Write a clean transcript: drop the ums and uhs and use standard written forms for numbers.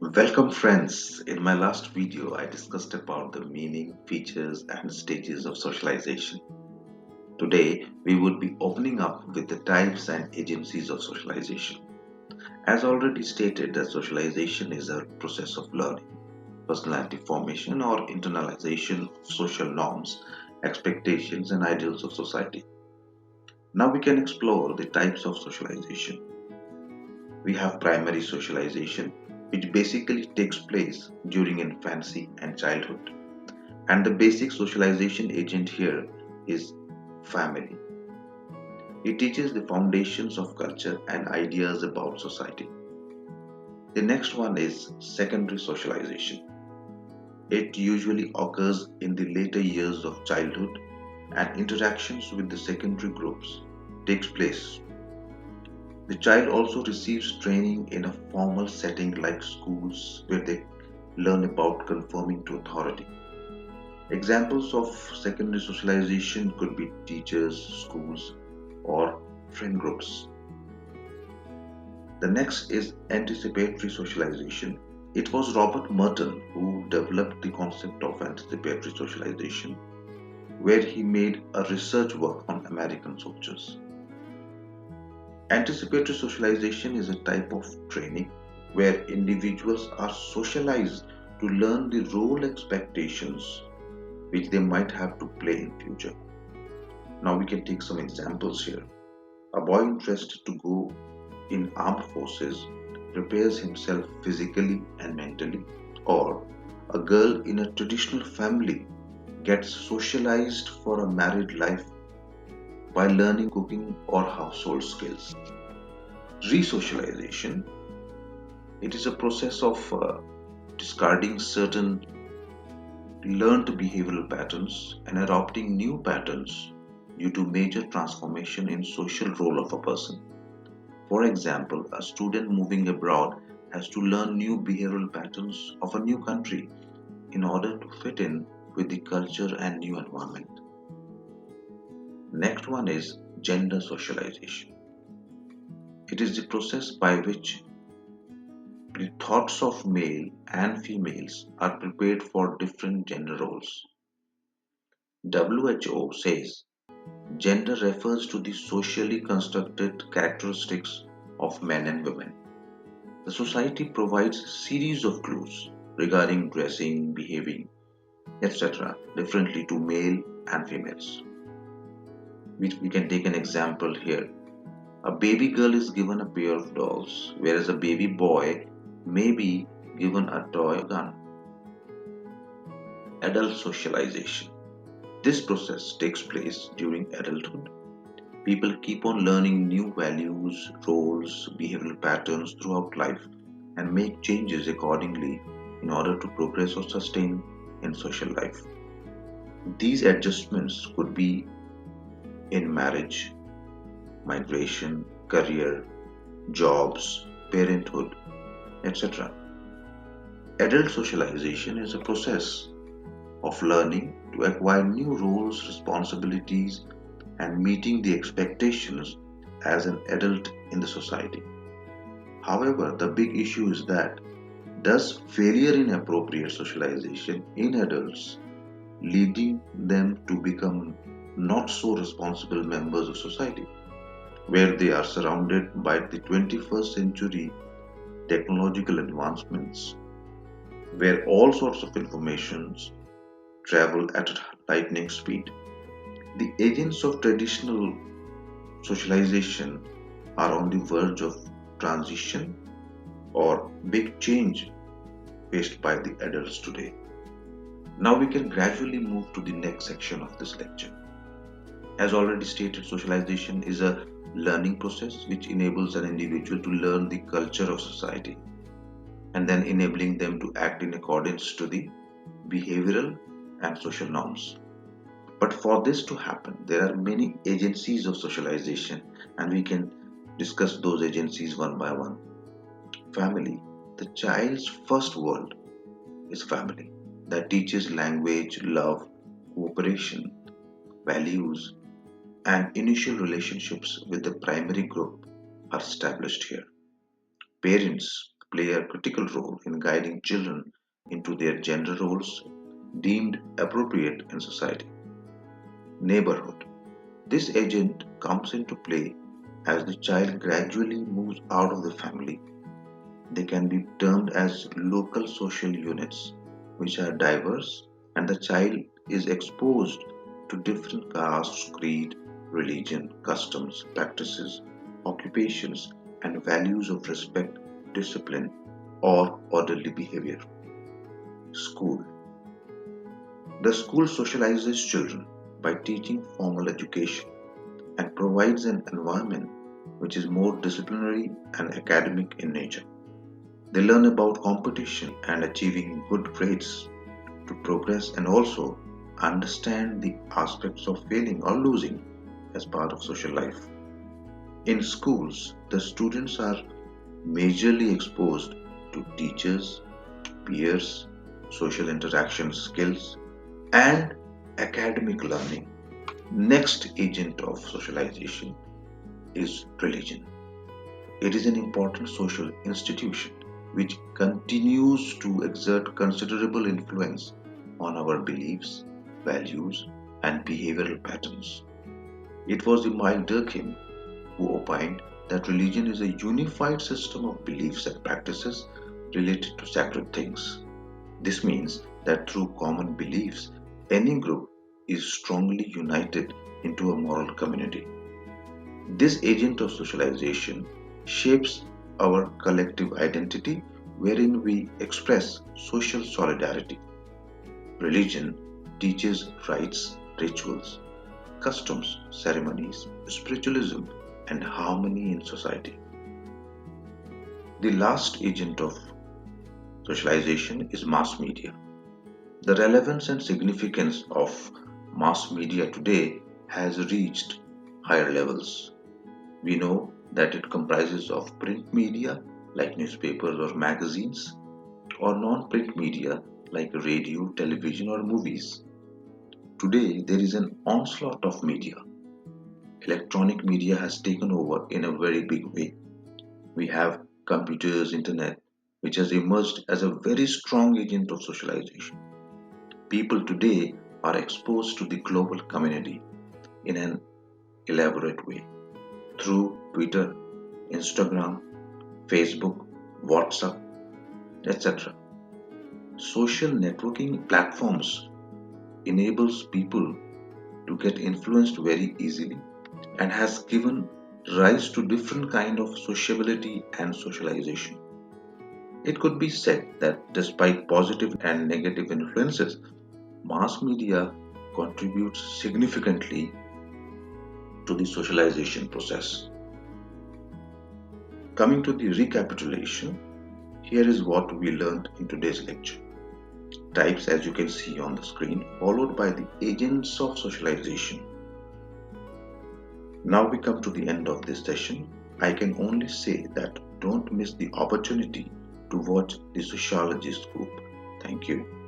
Welcome friends. In my last video, I discussed about the meaning, features and stages of socialization. Today, we would be opening up with the types and agencies of socialization. As already stated, that socialization is a process of learning, personality formation or internalization of social norms, expectations and ideals of society. Now we can explore the types of socialization. We have primary socialization, which basically takes place during infancy and childhood. And the basic socialization agent here is family. It teaches the foundations of culture and ideas about society. The next one is secondary socialization. It usually occurs in the later years of childhood and interactions with the secondary groups takes place. The child also receives training in a formal setting like schools where they learn about conforming to authority. Examples of secondary socialization could be teachers, schools, or friend groups. The next is anticipatory socialization. It was Robert Merton who developed the concept of anticipatory socialization, where he made a research work on American soldiers. Anticipatory socialization is a type of training where individuals are socialized to learn the role expectations which they might have to play in future. Now we can take some examples here. A boy interested to go in armed forces prepares himself physically and mentally, or a girl in a traditional family gets socialized for a married life by learning cooking or household skills. Resocialization, it is a process of discarding certain learned behavioral patterns and adopting new patterns due to major transformation in social role of a person. For example, a student moving abroad has to learn new behavioral patterns of a new country in order to fit in with the culture and new environment. Next one is gender socialization. It is the process by which the thoughts of male and females are prepared for different gender roles. WHO says gender refers to the socially constructed characteristics of men and women. The society provides a series of clues regarding dressing, behaving, etc. differently to male and females. We can take an example here. A baby girl is given a pair of dolls, whereas a baby boy may be given a toy gun. Adult socialization. This process takes place during adulthood. People keep on learning new values, roles, behavioral patterns throughout life and make changes accordingly in order to progress or sustain in social life. These adjustments could be in marriage, migration, career, jobs, parenthood, etc. Adult socialization is a process of learning to acquire new roles, responsibilities, and meeting the expectations as an adult in the society. However, the big issue is that does failure in appropriate socialization in adults leading them to become not so responsible members of society, where they are surrounded by the 21st century technological advancements, where all sorts of informations travel at lightning speed. The agents of traditional socialization are on the verge of transition or big change faced by the adults today. Now we can gradually move to the next section of this lecture. As already stated, socialization is a learning process which enables an individual to learn the culture of society and then enabling them to act in accordance to the behavioral and social norms. But for this to happen, there are many agencies of socialization, and we can discuss those agencies one by one. Family. The child's first world is family that teaches language, love, cooperation, values, and initial relationships with the primary group are established here. Parents. play a critical role in guiding children into their gender roles deemed appropriate in society. Neighborhood. This agent comes into play as the child gradually moves out of the family. They can be termed as local social units, which are diverse, and the child is exposed to different castes, creed, religion, customs, practices, occupations, and values of respect, discipline, or orderly behavior. School. The school socializes children by teaching formal education and provides an environment which is more disciplinary and academic in nature. They learn about competition and achieving good grades to progress and also understand the aspects of failing or losing as part of social life. In schools, the students are majorly exposed to teachers, peers, social interaction skills, and academic learning. Next agent of socialization is religion. It is an important social institution which continues to exert considerable influence on our beliefs, values, and behavioral patterns. It was Emile Durkheim who opined that religion is a unified system of beliefs and practices related to sacred things. This means that through common beliefs, any group is strongly united into a moral community. This agent of socialization shapes our collective identity wherein we express social solidarity. Religion teaches rites, rituals, customs, ceremonies, spiritualism, and harmony in society. The last agent of socialization is mass media. The relevance and significance of mass media today has reached higher levels. We know that it comprises of print media like newspapers or magazines, or non print media like radio, television, or movies. Today, there is an onslaught of media. Electronic media has taken over in a very big way. We have computers, internet, which has emerged as a very strong agent of socialization. People today are exposed to the global community in an elaborate way through Twitter, Instagram, Facebook, WhatsApp, etc. Social networking platforms enables people to get influenced very easily and has given rise to different kind of sociability and socialization. It could be said that despite positive and negative influences, mass media contributes significantly to the socialization process. Coming to the recapitulation, here is what we learned in today's lecture. Types as you can see on the screen, followed by the agents of socialization. Now we come to the end of this session. I can only say that don't miss the opportunity to watch the sociologist group. Thank you.